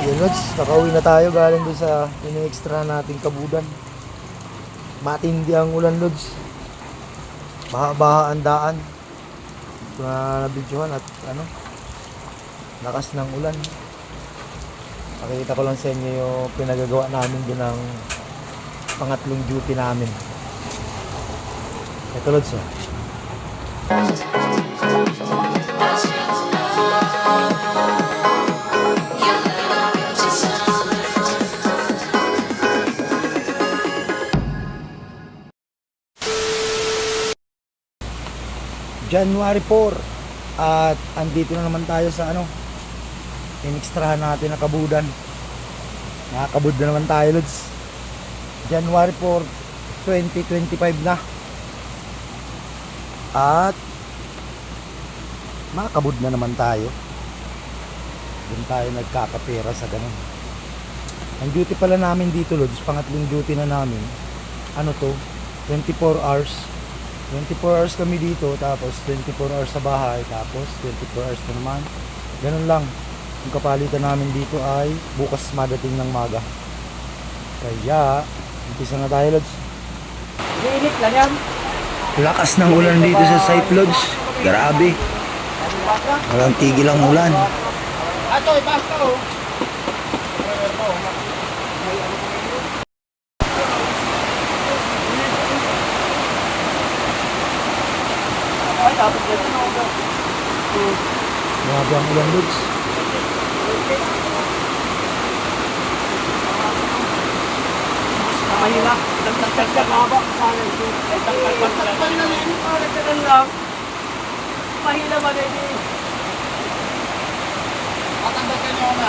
Yun Lods, nakauwi na tayo galing doon sa ini-extra nating kabudan. Matindi ang ulan Lods. Baha-baha ang daan. Ito na nabidyohan at lakas ng ulan. Pakita ko lang sa inyo yung pinagagawa namin doon ng pangatlong duty namin. Ito Lods January 4 at andito na naman tayo sa in-extrahan natin na kabudan. Nakakabud na naman tayo Lods. January 4, 2025 na. At makakabud na naman tayo. Doon tayo nagkakapera sa ganun. Ang duty pala namin dito Lods, pangatlong duty na namin. 24 hours. 24 hours kami dito, tapos 24 hours sa bahay, tapos 24 hours na naman. Ganun lang. Yung kapalitan namin dito ay bukas madating ng maga. Kaya, umpisa na tayo Lods. Init lang yan. Lakas ng ulan dito sa site Lods. Grabe. Walang tigil ang ulan. Ato, basta o. Ay, tapos yan. Grabe ang ulan Lods. Mahina. Tagtag-tag na ba? Tagtag-tag na rin. Parang lang. Mahina ba na hindi? Matagdagan nyo na.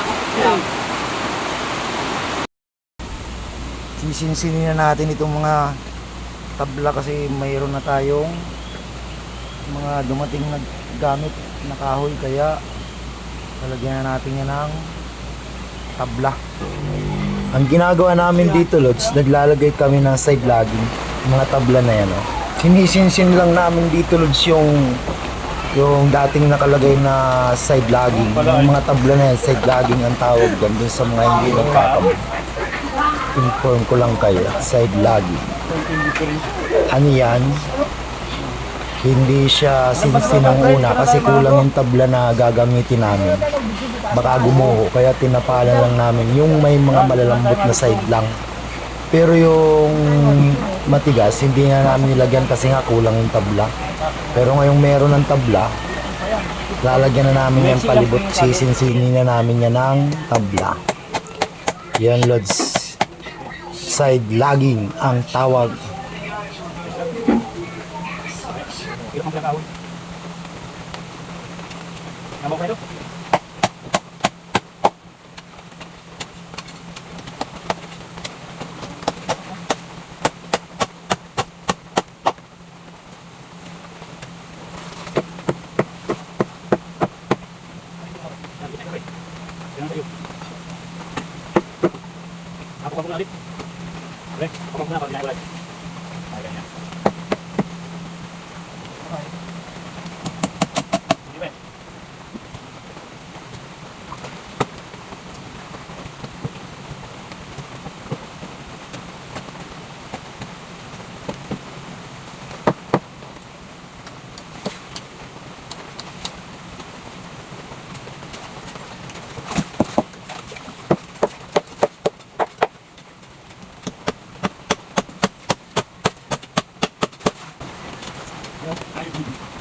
Sisinsinin na natin itong mga tabla kasi mayroon na tayong mga dumating na gamit na kahoy, kaya lalagyan na natin yan ng tabla. Ang ginagawa namin dito Lods, naglalagay kami ng side logging, mga tabla na yan Sinisinsin lang namin dito Lods yung dating nakalagay na side logging. Yung mga tabla na yan, side logging ang tawag dun sa mga hindi nagkakabot. Inform ko lang kayo, side logging. Ano yan? Hindi siya sinsin ng una kasi kulang yung tabla na gagamitin namin. Baka gumuho, kaya tinapalan lang namin yung may mga malalambot na side lang. Pero yung matigas, hindi na namin nilagyan kasi nga kulang yung tabla. Pero ngayong meron ng tabla, lalagyan na namin yan palibot, sisinsinin na namin yan ng tabla. Yan Lods, side logging ang tawag. Ang kakawin. Namo kayo? Ako na ulit. Pre, ako na pag ulit. Ay ganyan.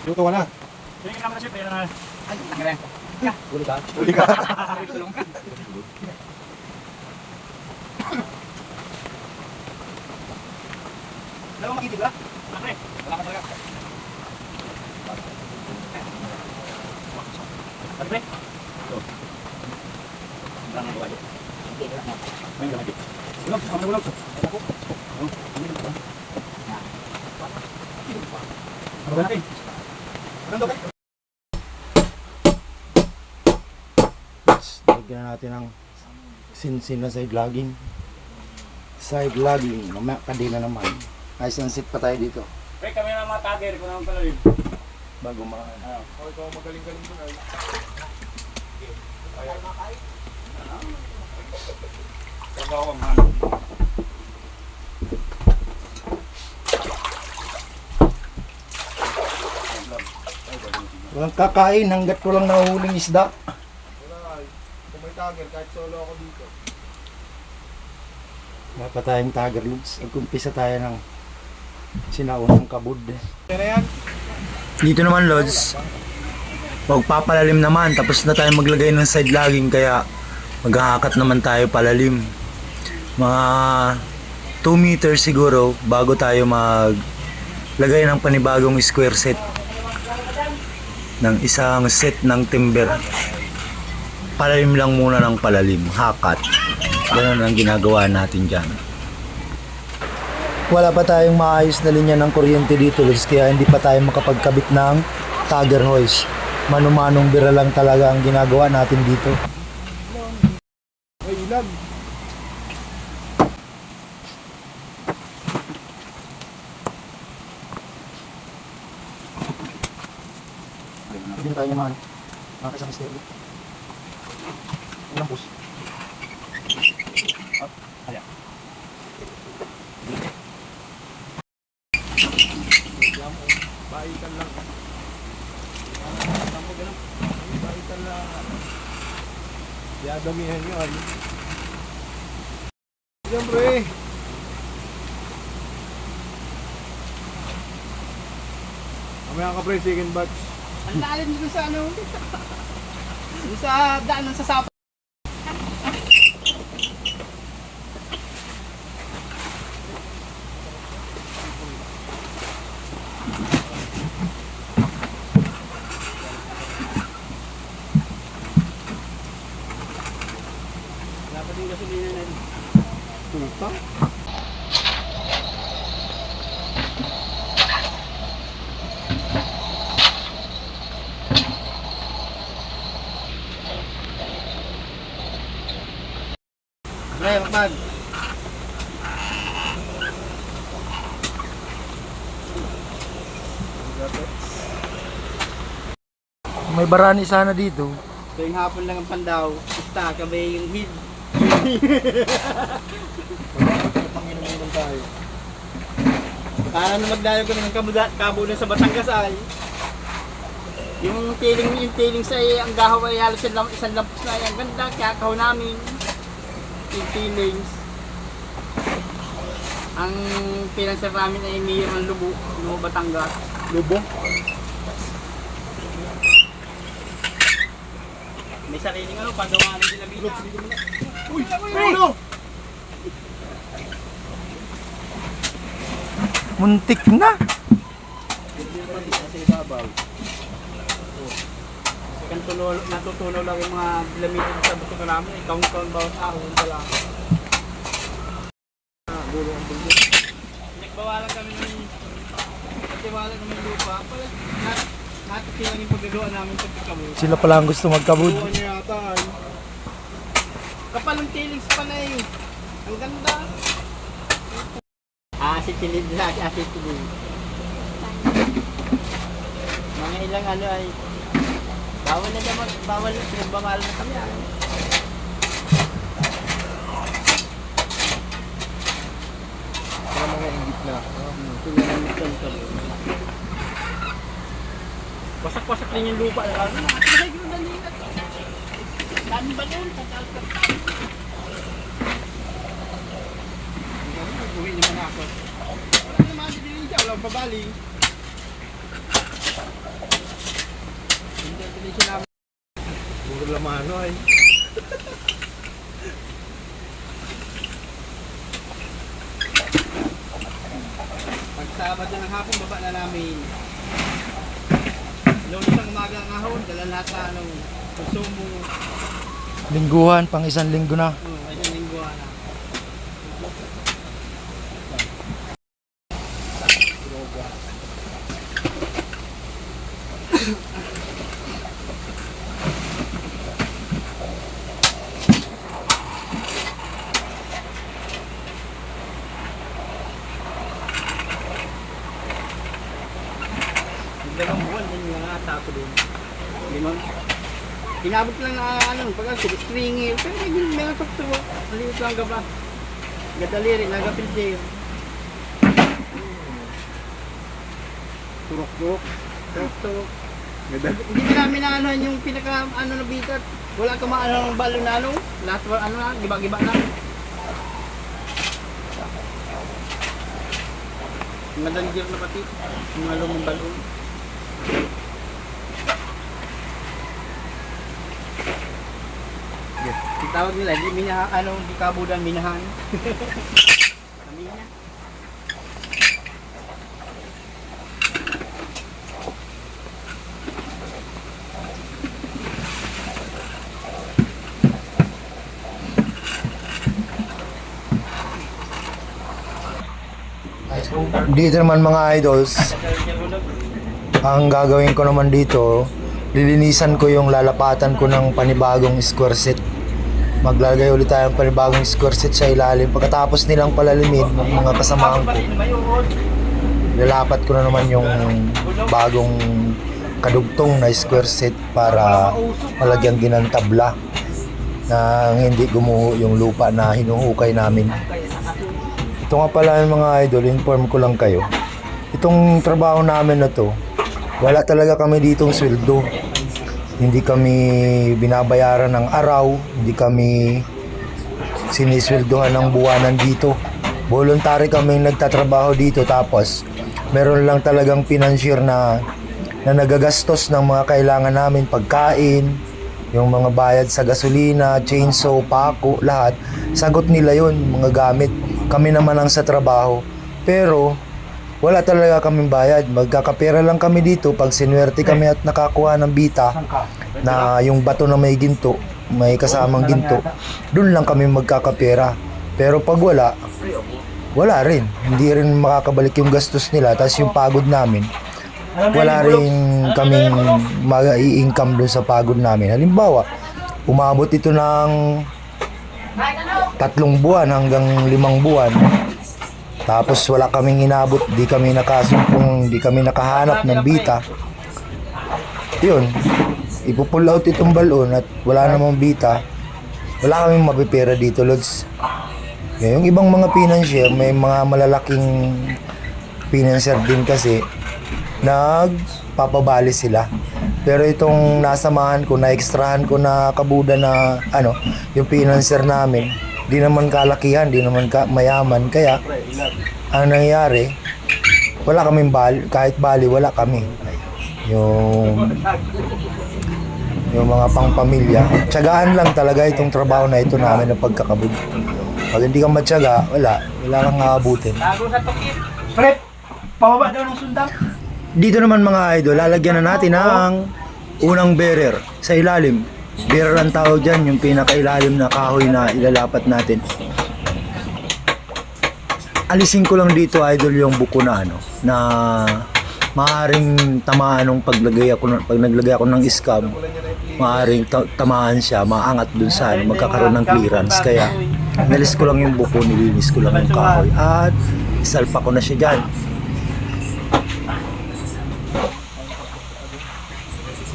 Luto ka na. Sige naman na siya, pero ay, tangere. Uli ka? Uli ka. Tulong ka. Wala mo makitid ba? Pre, wala ka talaga. Pre? Ito. Wala na buhay. May gamit. Ulog, sama na ulog. Ako. Ano ba natin? Lagyan natin ng sinsin na side logging. Side logging, mamaya kadena naman. Ay, sunset pa tayo dito. Pre, kami na mga tagger ko naman pala rin. Bago makan. Ikaw magaling-galing mo na. Walang kakain hanggat walang nahuhuling isda. Kung may tiger, kahit solo ako dito. Wala pa tayong tiger loods. Nag-umpisa tayo ng sinaunang kabud. Kaya yan? Dito naman Lods, magpapalalim naman. Tapos na tayo maglagay ng side logging kaya maghahakat naman tayo palalim. Mga 2 meters siguro bago tayo maglagay ng panibagong square set ng isang set ng timber. Palalim lang muna ng palalim, hakat. Ganun ang ginagawa natin dyan. Wala pa tayong maayos na linya ng kuryente dito, Lods, kaya hindi pa tayo makapagkabit ng tiger hoist. Manumanong bira lang talaga ang ginagawa natin dito. May ilan. Hindi tayo naman. Makakasang stable. Ilang bus? Baikan lang. Tamo ganun. Baikan lang. Yadamihan yun. Yan pre. Mamaya ka pre, second batch. Ang lalim dito sa ano? Yung sa daan ng sasapa. Wala pa din gasolina na yun. Puta. Pre, magpag. May barani sana dito. Tuwing hapon lang ang pandaw. Basta, kabay yung hid. Panginom tayo. Para na magdayo kami ng kabulan sa Batangas ay. Yung tailing sa ang gahaw ay halos isang lampos na yan. Ganda, kaya kaho namin. Yung tailings. Ang pinanser namin ay mayor ng Lubo Batangas. Lubo. May sariling ano, pagawa ng dinamita. Uy! Ano? Muntik na. Kasi babaw. Natutunaw lang yung mga dinamita sa buto namin. Count bawat ahon pa lang. Bulo ang bulbo. Nagbawalan kami ng lupa. Natin lang yung paggagawa namin sa pagkamo. Sila pala ang gusto magkabud. Buwan niya yata ay. Kapal ng tailings pa na eh. Ang ganda. Acetilid lang, acetilid. Mga ilang ano ay bawal na naman, bawal na pinagbamahal na kami. Para mga ingit na. Pinanamitan kami. Wasak-wasak din yung lupa. Nakakasay ko na lingat. Dami ba doon? Tagal-tagal. Buhay naman ako. Wala naman si Dilisha, walang pabaling. Hindi ang Dilisha namin. Puro lamano ay. Pag Sabado ng hapon, baba na namin. Lunes ng umaga ng ahon, dala lahat na anong konsumo. Lingguhan, pang isang linggo na. Isang linggo na. Dalawang buwan din yung nga tapo din. Limang Inabot lang na ano, pag stringer, pero may tuktok. Maliit lang gaba. Gadali rin, nagapil din. Turok-turok. Turok-turok. Hindi namin na ano yung pinaka ano na bitat. Wala ka maano ng balo na ano. Lahat ano na, giba-giba na. Madanggir na pati. Yung mga lumang balon. Yung tawag nila, di minahan, ano, di kabudan minahan. Kami na. Dito naman mga idols, ang gagawin ko naman dito, lilinisan ko yung lalapatan ko ng panibagong square set. Maglalagay ulit tayo ng panibagong square set sa ilalim. Pagkatapos nilang palalimin ng mga kasamahan ko, lalapat ko na naman yung bagong kadugtong na square set para malagyan din ng tabla na hindi gumuho yung lupa na hinuhukay namin. Ito nga pala yung mga idol, inform ko lang kayo. Itong trabaho namin na to, wala talaga kami ditong sweldo. Hindi kami binabayaran ng araw, hindi kami sinisweldohan ng buwanan dito. Voluntary kaming nagtatrabaho dito, tapos meron lang talagang financier na nagagastos ng mga kailangan namin, pagkain, yung mga bayad sa gasolina, chainsaw, pako, lahat. Sagot nila yun, mga gamit. Kami naman ang sa trabaho. Pero wala talaga kaming bayad. Magkakapera lang kami dito pag sinuwerte kami at nakakuha ng bita na yung bato na may ginto, may kasamang ginto. Doon lang kami magkakapera. Pero pag wala rin. Hindi rin makakabalik yung gastos nila. Tapos yung pagod namin, wala rin kaming mag-i-income doon sa pagod namin. Halimbawa, umabot ito ng 3 buwan hanggang 5 buwan. Tapos wala kaming inabot, di kami nakasumpong, di kami nakahanap ng bita. Yun, ipupull out itong balon at wala namang bita. Wala kaming mapipera dito, Lods. Yung ibang mga financier, may mga malalaking financier din kasi, nagpapabali sila. Pero itong nasamahan ko, na-extrahan ko na kabuda na yung financier namin, di naman kalakihan, di naman mayaman. Kaya ang nangyayari, wala kaming kahit bali wala kami. Yung mga pangpamilya, tiyagaan lang talaga itong trabaho na ito namin ng pagkakabud. Pag hindi ka matyaga, wala kang aabutin. Bago sa tukit. Prep, pababa daw ng sundang. Dito naman mga idol, lalagyan na natin ang unang bearer sa ilalim. Bearer ang tawag dyan, yung pinakailalim na kahoy na ilalapat natin. Alisin ko lang dito idol yung buko na na maaring tamaan pag naglagay ako ng scab, maaring tamaan siya, maangat dun sa magkakaroon ng clearance. Kaya nalis ko lang yung buko, nilinis ko lang yung kahoy at isalpa ko na siya dyan.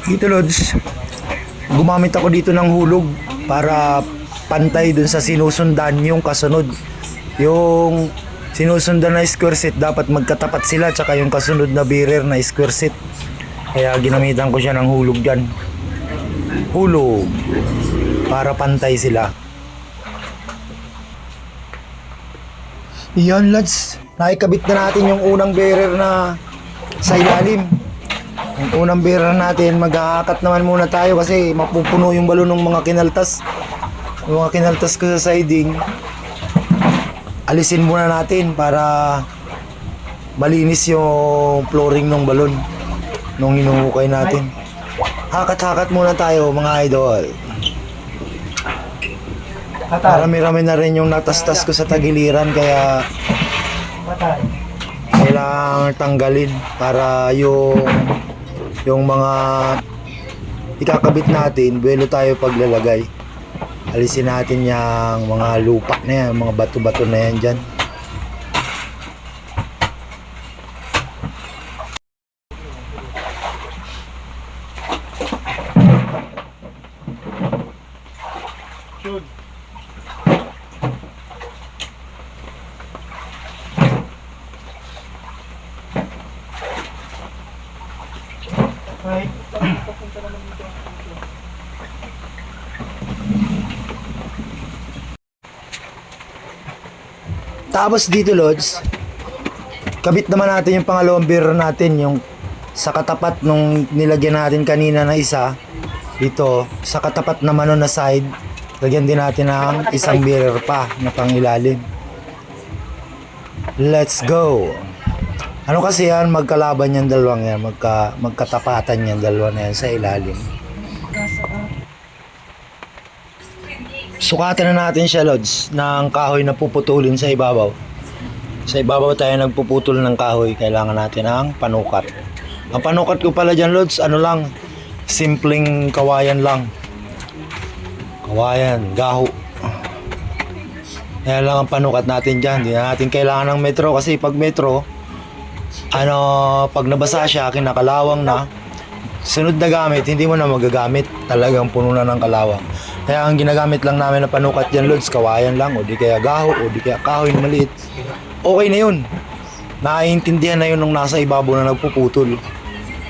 Dito Lods, gumamit ako dito ng hulog para pantay dun sa sinusundan yung kasunod. Yung sinusundan na square set, dapat magkatapat sila, tsaka yung kasunod na bearer na square set. Kaya ginamitan ko siya ng hulog dyan. Hulog para pantay sila. Yan Lods, naikabit na natin yung unang bearer na sa ilalim. Yung unang bearer natin, maghahakat naman muna tayo kasi mapupuno yung balon ng mga kinaltas. Yung mga kinaltas ko sa siding, alisin muna natin para malinis yung flooring ng balon nung hinuhukay natin. Hakat-hakat muna tayo mga idol. Marami-rami na rin yung natastas ko sa tagiliran, kaya kailangan tanggalin para yung mga ikakabit natin, buwelo tayo paglalagay. Alisin natin yung mga lupa na yan, mga bato-bato na yan dyan. Action. Okay. Tapos dito, Lods, kabit naman natin yung pangalawang bearer natin, yung sa katapat nung nilagyan natin kanina na isa. Dito, sa katapat naman nun na side, lagyan din natin ng isang bearer pa na pangilalim. Let's go! Ano kasi yan, magkalaban yan dalawang yan, magkatapatan yan dalawa na yan sa ilalim. Sukatan na natin siya, Lods, ng kahoy na puputulin sa ibabaw. Sa ibabaw tayo nagpuputol ng kahoy, kailangan natin ang panukat. Ang panukat ko pala dyan, Lods, ano lang, simpleng kawayan lang. Kawayan, gaho. Kaya lang ang panukat natin dyan. Hindi na natin kailangan ng metro kasi pag metro, pag nabasa siya, kinakalawang na, sunod na gamit, hindi mo na magagamit. Talagang puno na ng kalawang. Kaya ang ginagamit lang namin na panukat dyan, Lods, kawayan lang, o di kaya gaho, o di kaya kahoy na maliit. Okay na yun. Naiintindihan na yun nung nasa ibabaw na nagpuputol.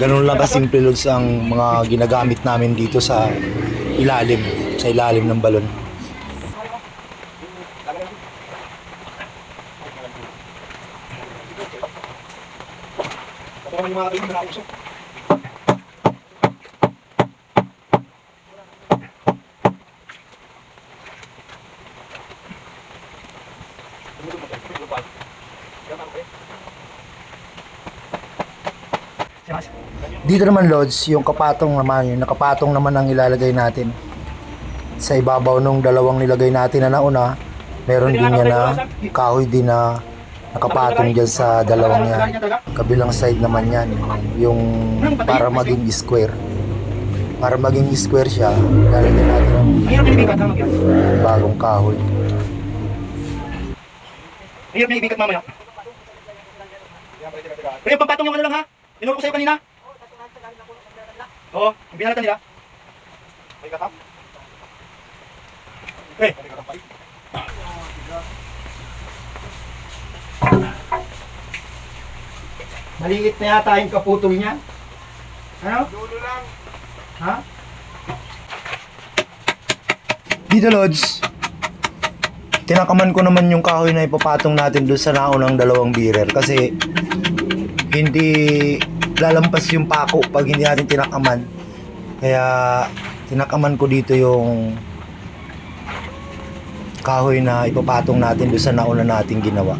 Ganun lang kasimple, Lods, ang mga ginagamit namin dito sa ilalim ng balon. Dito naman, Lods, yung kapatong naman, yung nakapatong naman ang ilalagay natin. Sa ibabaw nung dalawang nilagay natin na nauna, meron din yan na kahoy din na nakapatong dyan sa dalawang yan. Kabilang side naman yan, yung para maging square. Para maging square siya, lalagyan natin ng bagong kahoy. Hirap na ibigat mamaya. Pero yung pampatong yung ano lang ha? Tinuro ko sa'yo kanina. Oo, yung binalatan nila. May katap. Eh, Maliit na yata yung kaputol niya. Ano? dulo lang. Ha? Dito, Lods, tinakaman ko naman yung kahoy na ipapatong natin doon sa naunang dalawang bearer kasi hindi lalampas yung pako pag hindi natin tinakaman. Kaya tinakaman ko dito yung kahoy na ipapatong natin doon sa nauna nating ginawa.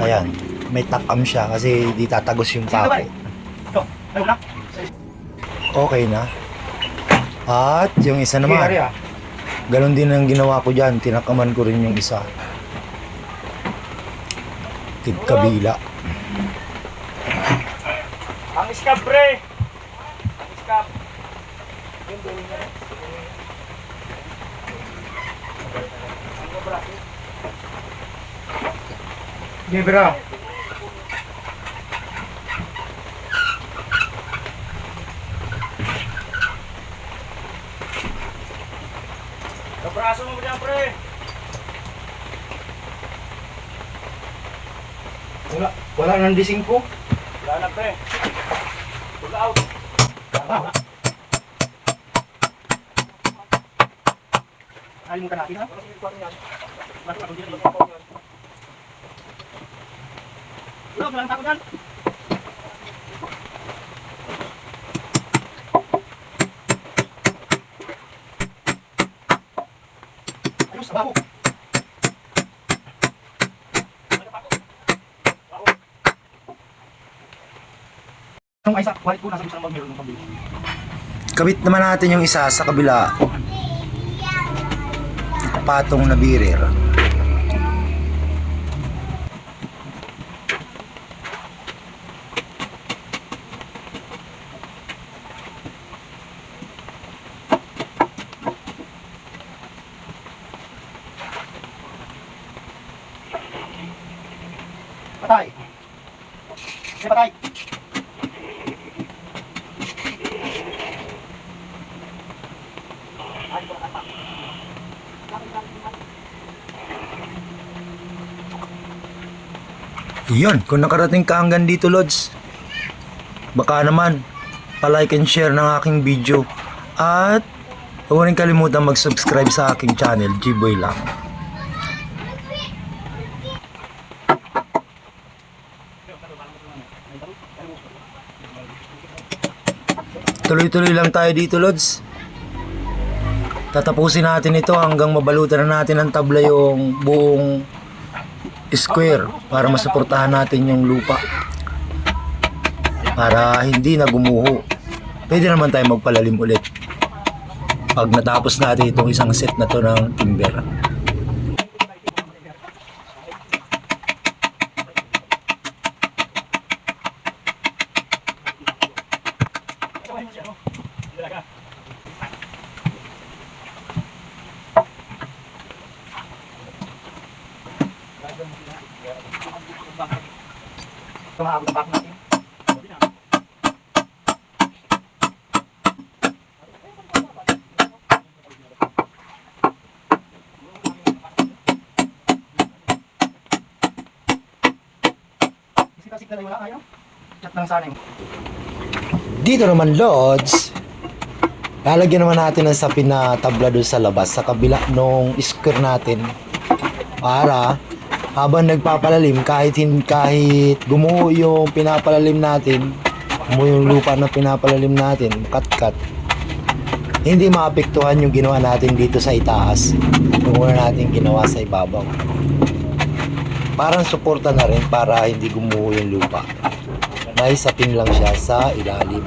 Ayan, may takam siya kasi di tatagos yung pako. Ito, ano na? Okay na. At yung isa naman, Okay, ganon din ang ginawa ko dyan. Tinakaman ko rin yung isa. Tigkabila. Ang iskab, pre! Ang iskab. Libra. Kabraso mo dyan, pre! Wala nang dising ko. Wala na, pre. Pull out. Alimutan natin ha. Walang takot yan. Ayos, bako. Anong isa? Walit ko nasa gusto ng mag-mirror ng pambili. Kabit naman natin yung isa sa kabila. Patong na bearer. Patay. May patay. Yun, kung nakarating ka hanggang dito, Lods, baka naman pa-like and share ng aking video. At huwag rin kalimutan mag-subscribe sa aking channel, G-Boy lang. Tuloy-tuloy lang tayo dito, Lods. Tatapusin natin ito hanggang mabalutan na natin ng tabla yung buong square para masuportahan natin yung lupa. Para hindi na gumuho. Pwede naman tayo magpalalim ulit pag natapos natin itong isang set na to ng timber. Dito naman, Lods, lalagyan naman natin ng sapin na tabla doon sa labas sa kabila nung square natin para habang nagpapalalim kahit gumuho yung pinapalalim natin, gumuho yung lupa na pinapalalim natin, cut hindi maapektuhan yung ginawa natin dito sa itaas, yung una natin ginawa sa ibabaw. Parang suporta na rin para hindi gumuho yung lupa. May sapin lang siya sa ilalim.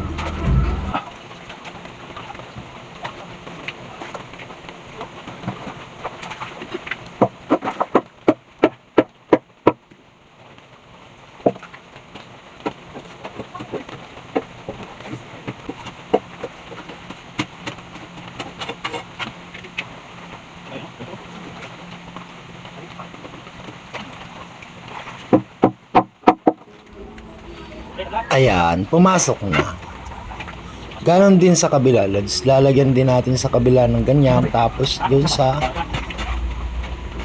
Ayan, pumasok na. Ganon din sa kabila, Lods. Lalagyan din natin sa kabila ng ganyan. Tapos dun sa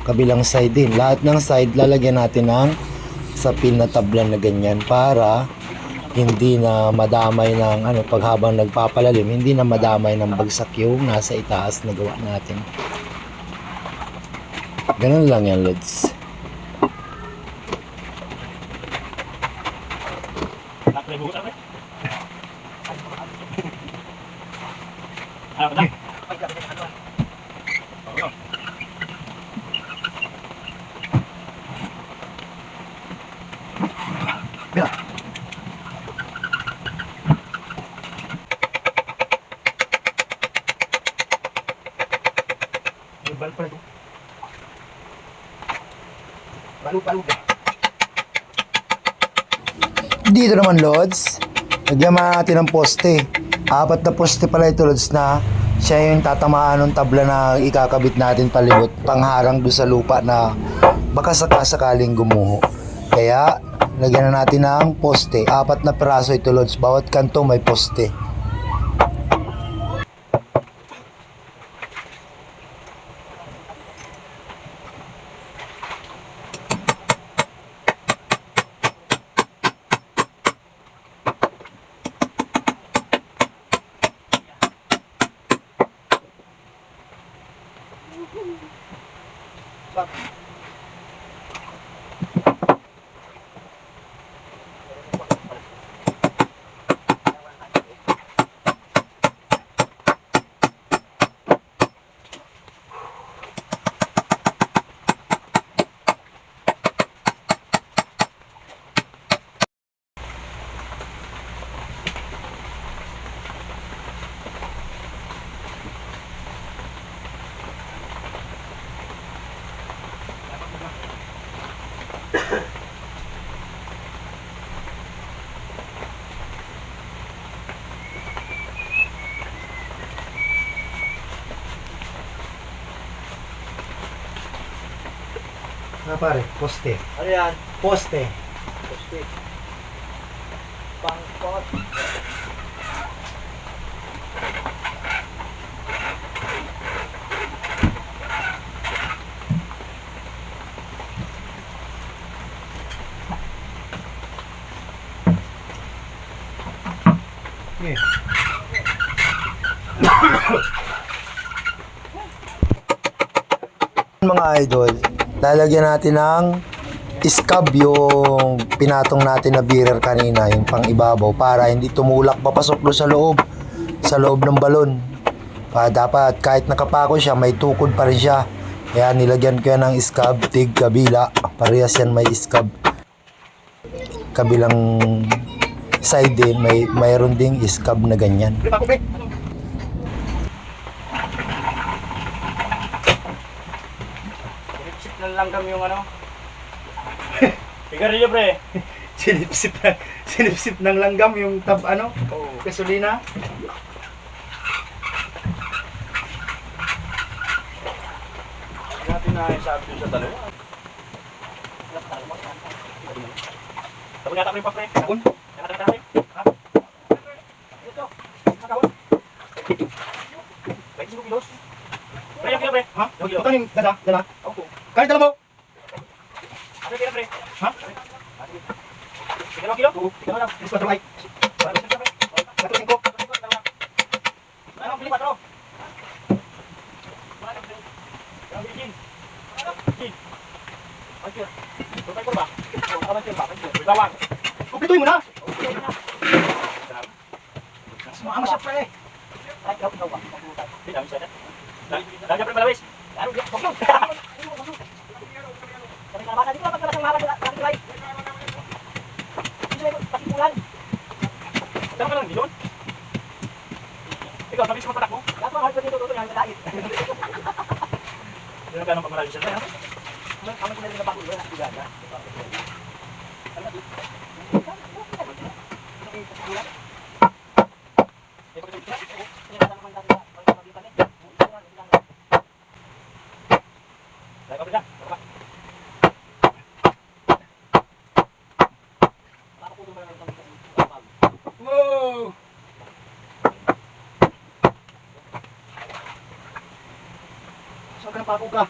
kabilang side din. Lahat ng side lalagyan natin ng sapin na tabla na ganyan para hindi na madamay ng paghabang nagpapalalim, hindi na madamay ng bagsak yung nasa itaas na gawa natin. Ganon lang yan, Lods. Dito naman, Lods, lagyan natin ng poste. 4 na poste pala ito, Lods, na siya yung tatamaan ng tabla na ikakabit natin palibot, pangharang doon sa lupa na baka sakasakaling gumuho. Kaya lagyan na natin ng poste. 4 na piraso ito, Lods, bawat kanto may poste. Pare, poste. Ano yan? Poste. Pangkot. Mga idol, lalagyan natin ng scab yung pinatong natin na bearer kanina, yung pang ibabaw, para hindi tumulak papasok doon sa loob ng balon. Dapat kahit nakapako siya, may tukod pa rin siya. Kaya nilagyan ko yan ng scab, tig kabila, parehas yan may scab. Kabilang side din, mayroon ding scab na ganyan. Sinipsip na langgam yung ano. Sigarilyo pre. Sinipsip ng langgam yung gasolina. Natin na yung sabi dun sa talo. Tapos yata ko yung pa pre. Tapon? Yata ko yung pa. Ito. Nakahon. 25 kilos. Pre, yung kilo pre. Ha? Ito yung dala. Opo. Kahit dala mo. Ano yung kilo pre? Ha? Kilo? Oo. Kilo lang. Ilis 4 ay. 4-5. Ano, bili 4. Kumpletuhin mo na. Sumama siya pre. Lagi pre malawis. Ikaw, mabilis mo patak mo? Hindi ka nang pagmalaki siya. Wow! Saan ka ng pako ka?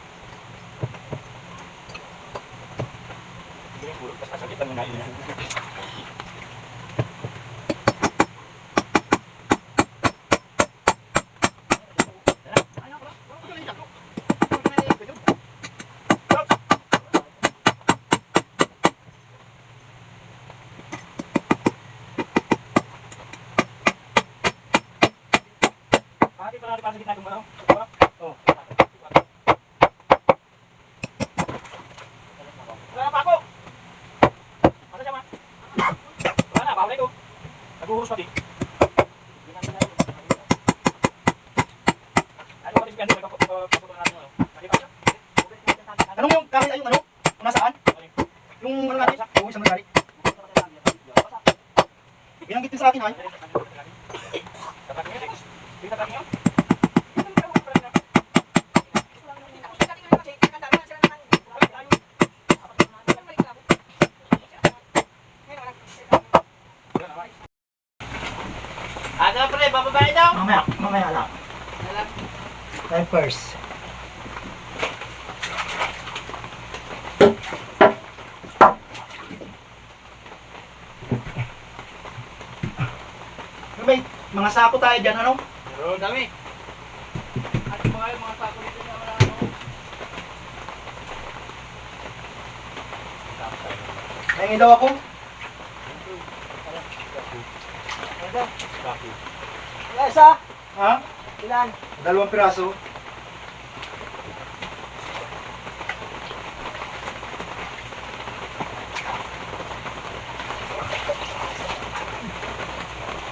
Nagurus pati. Anong yung kahoy ay yung ano? Kung nasaan? Yung ano natin? Oo, isang nagari. Binanggit din sa akin ay. Ano pre, bababae daw? Mamaya lang. Time first. May mga sako tayo dyan, ano? Pero dami. At mga sako dito na wala ano. Nangin daw ako. Wala isa. Ha? Ilan? 2 piraso.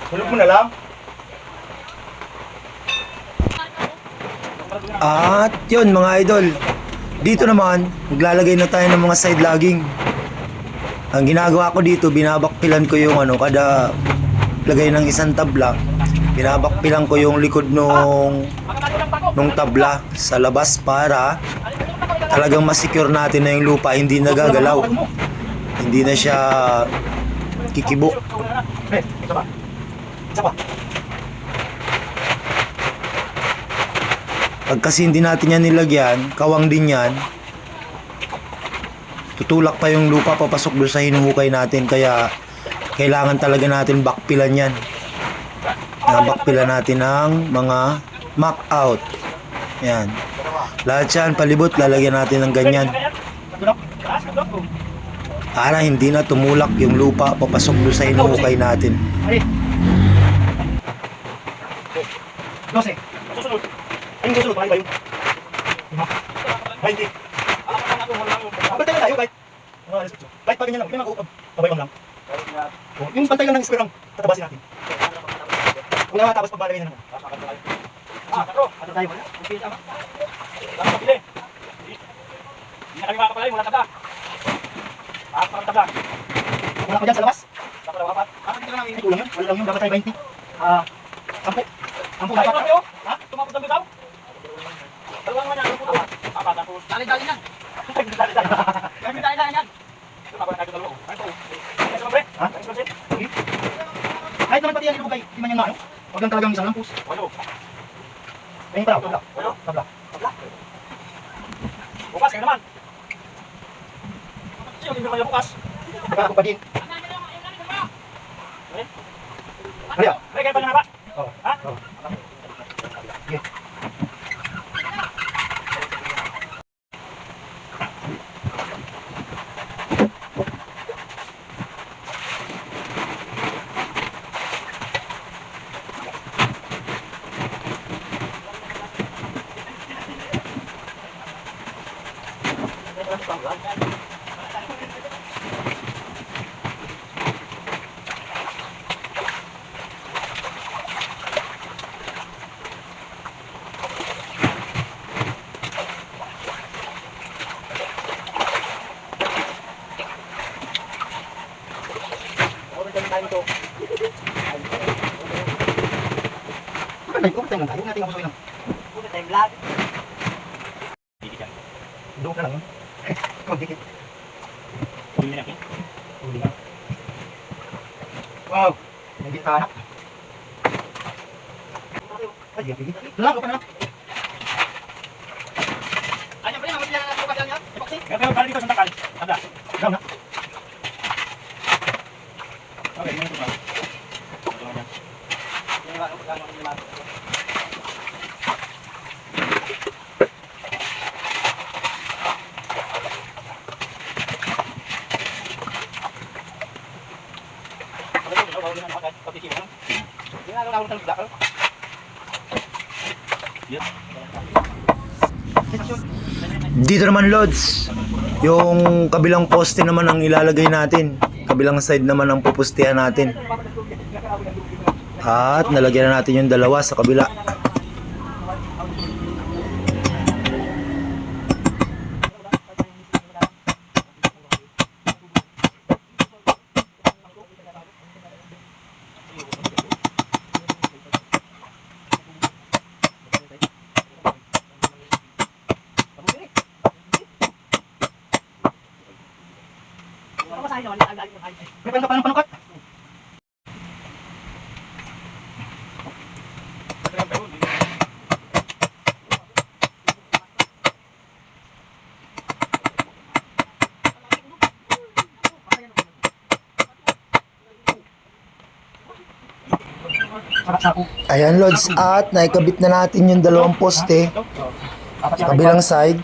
Hulog mo na lang. At yun mga idol, dito naman maglalagay na tayo ng mga side logging. Ang ginagawa ko dito, binabakpilan ko yung kada lagay ng isang tabla, binabakpilan ko yung likod nung tabla sa labas para talagang masecure natin na yung lupa, hindi nagagalaw, hindi na siya kikibo. Isa pa. Pag kasi hindi natin yan nilagyan, kawang din yan, tutulak pa yung lupa papasok doon sa hinuhukay natin, kaya kailangan talaga natin bakpilan yan. Bakpilan natin ng mga Mac out. Yan. Lahat yan, palibot, lalagyan natin ng ganyan. Para hindi na tumulak yung lupa papasok doon sa inuukay natin. Ay. 12. Susunod. Ayun susunod, bakit ba yun? 20. Bantay lang tayo, kahit. Kahit pa ganyan lang, may mga kabay lang. Yung bantay lang ng square lang, tatabasin natin. Kung nakatapos pagbalagay na naman. Ano tayo wala? Okay, tama. Tama pabili. Hindi na kami makakapalay, wala tabla. Makakapalay tabla. Wala ko dyan sa labas. Tapos wala pa. Dito lang yung kulang yun. Wala lang yung dapat tayo 20. 10. 10 dapat. Ha? Tumapos ang bitaw? Dalawang naman yan. Apat. Tapos dali-dali yan. Dali-dali yan. Tumapos na tayo dalawa. Ayos mo, pre? Ha? Ayos mo, pre? Kahit naman pati yan ilubugay. Di man yan na ano? Huwag lang talagang isang lampus. Walo. Ayun pa, tabla. Tabla. Bukas kayo naman. Sino hindi kayo bukas? Ako pa din. Kaya? May kayo pa na ba? Oo. Ha? Okay. Overtime lang tayo. Huwag natin abusuin lang. Overtime lang. Doon ka lang yun. Dikit. Huli na. Wow. Hindi tayo. Ay, dikit. Lang, okay na. Ayan pa rin, ang mga bukas yan yan. Epoxy. Pero balik dito sa takal. Anda. Down na. Okay, ngayon ito ba? Dito naman, Lods, yung kabilang poste naman ang ilalagay natin. Kabilang side naman ang pupustihan natin. At nalagyan na natin yung dalawa sa kabila. May panukot. Ayan, Lods, at naikabit na natin yung dalawang poste sa kabilang side.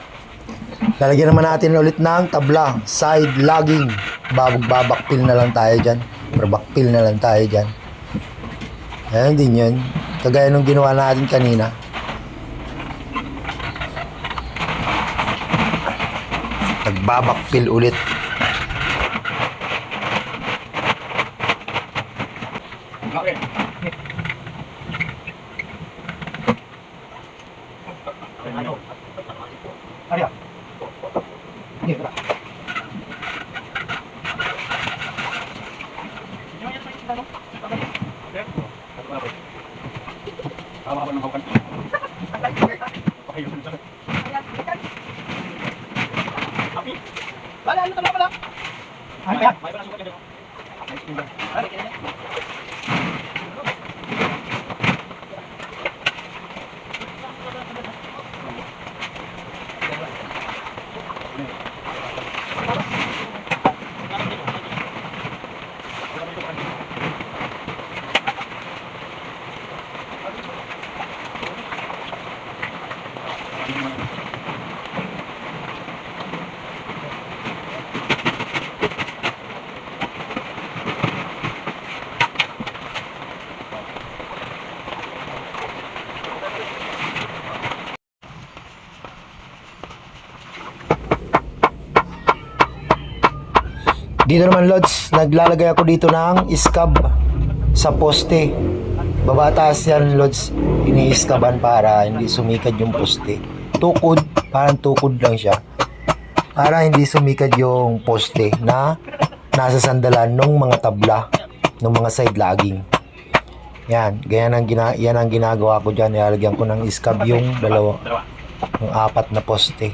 Lalagyan naman natin ulit ng tabla, side logging. Babakpil na lang tayo dyan. Or backfill na lang tayo dyan. Ayan din yun. Kagaya nung ginawa natin kanina. Nagbabakpil ulit. Okay. Ariya. Hindi, tara. Tama ka ba ng hawkan? Okay, yun. Happy? Wala, ano tama pala? Ano kaya? May pala sukat ka dito. Ano kaya? Dito naman Lods, naglalagay ako dito ng iskab sa poste. Babataas yan Lods, ini-iskaban para hindi sumikad yung poste. Tukod, parang tukod lang siya. Para hindi sumikad yung poste na nasa sandalan ng mga tabla, ng mga side logging. Yan, yan ang ginagawa ko dyan. Nilalagyan ko ng iskab yung dalawa, yung 4 na poste.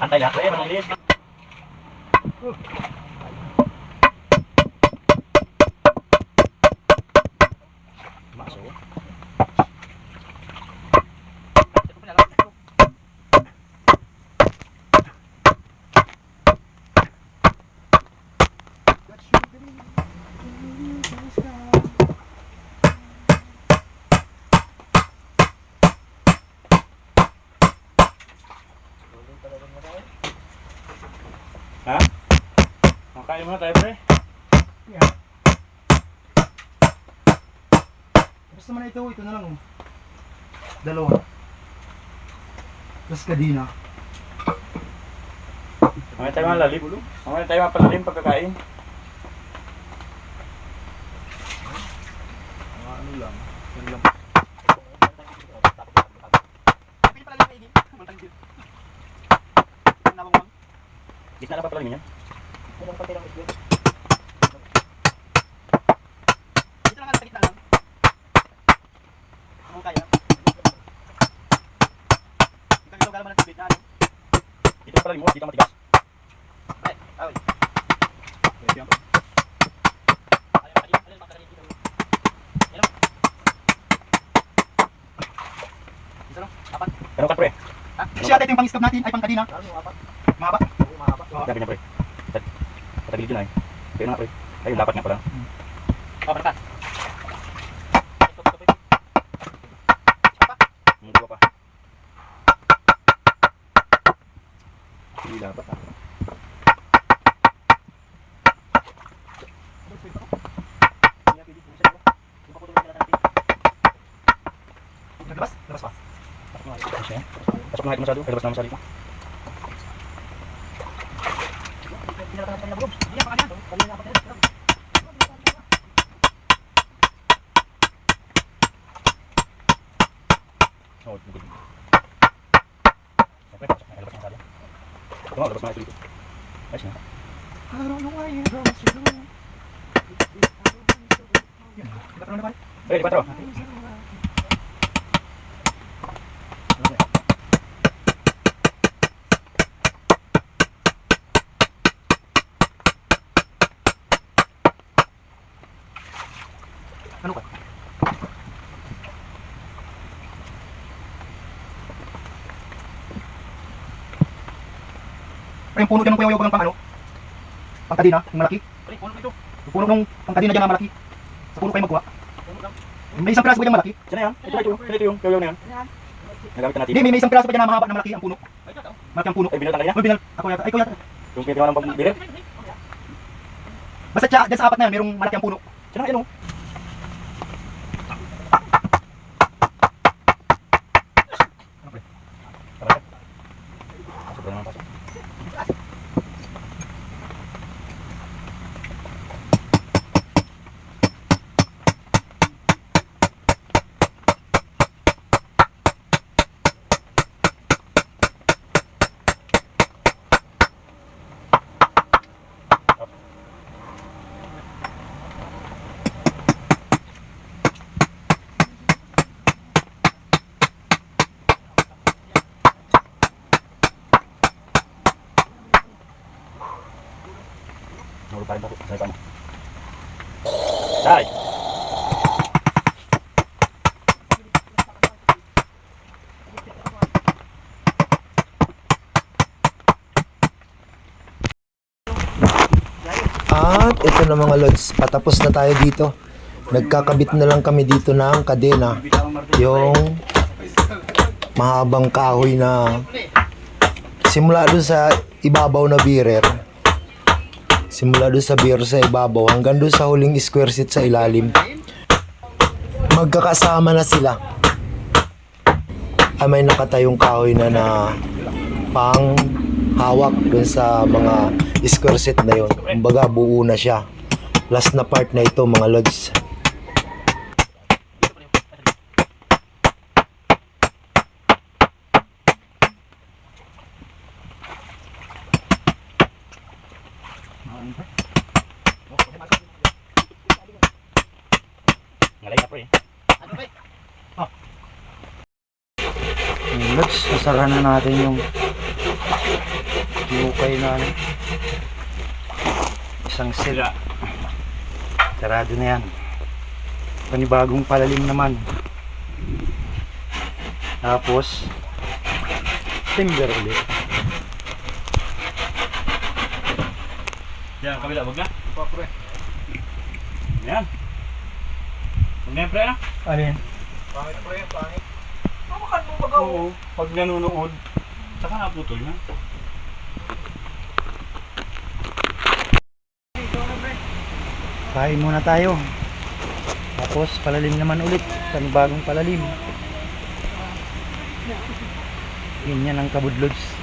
Antay lahat eh, malinis. Masuk. Ha? Makain mo na tayo, pre. Yeah. Basta naman ito na lang oh. Dalawa. Tapos kadina. Mamaya tayo malalim. Mamaya tayo mapalalim pagkakain. Ano lang. Yan lang. Gitna na pa palalim yan? Dito lang sa gitna lang. Kung kaya. Ikaw galaw man ng tubig na ano. Dito na palalim mo, dito matigas. Ay, away. Yan. Alin makakalalim dito. Yan. Isa lang, apat. Ano ka, pre? Ha? Siya ito yung pang-stop natin, ay pang kadina. Apat. Mahaba. Mahaba. Sabi niya, pre. Patagilid yun ay. Kaya nga, pre. Ayun, dapat nga pala. Oh, basta. Dua pa. Hindi dapat ah. Labas? Labas pa. Pasok na ito masyado. Ay, labas na masyado ito. Oh, hindi. Siyempre, pasok na. Ay, labas na masyado. Ito nga, labas na ito dito. Ayos na. Ready, patro. Ano ka? Yung puno dyan ng kuyaw-yaw ng pang ano? Pang kadina, yung malaki. Puno ito. Yung puno nung pang kadina dyan na malaki. Sa puno kayo magkuha. May isang piraso pa dyan malaki. Saan na yan? Ito yung kawayaw na yan. Nagamit na natin. Hindi, may isang piraso pa dyan na mahaba na malaki ang puno. Malaki ang puno. Ay, binal niya? Uy, binal. Ako yata. Ay, ko yata. Yung pinagawa ng pagbilir? Basta dyan sa apat na yan, merong malaki ang puno. Saan na yan, oh? Sobrang naman pasok. Nahulog pa rin ako. Saan pa mo? Tay! At ito na mga lods, patapos na tayo dito. Nagkakabit na lang kami dito ng kadena. Yung mahabang kahoy na simula doon sa ibabaw na bearer. Simula doon sa bearer sa ibabaw hanggang doon sa huling square seat sa ilalim. Magkakasama na sila. Ay may nakatayong kahoy na pang hawak doon sa mga square seat na yun. Kumbaga buo na siya. Last na part na ito mga lods. Ngalay na pre. Lods, sasara na natin yung hukay na isang sila. Sarado na yan. Panibagong palalim naman. Tapos timber ulit. Yan, kabila, wag na. Pa, pre. Yan. Huwag na yan, pre, ano? Alin? Pangit, pre. Pangit. Makan mo baga. Oo. Pag nanunood, saka naputol na. Kain muna tayo. Tapos palalim naman ulit. Panibagong palalim. Ganyan ang kabudlods.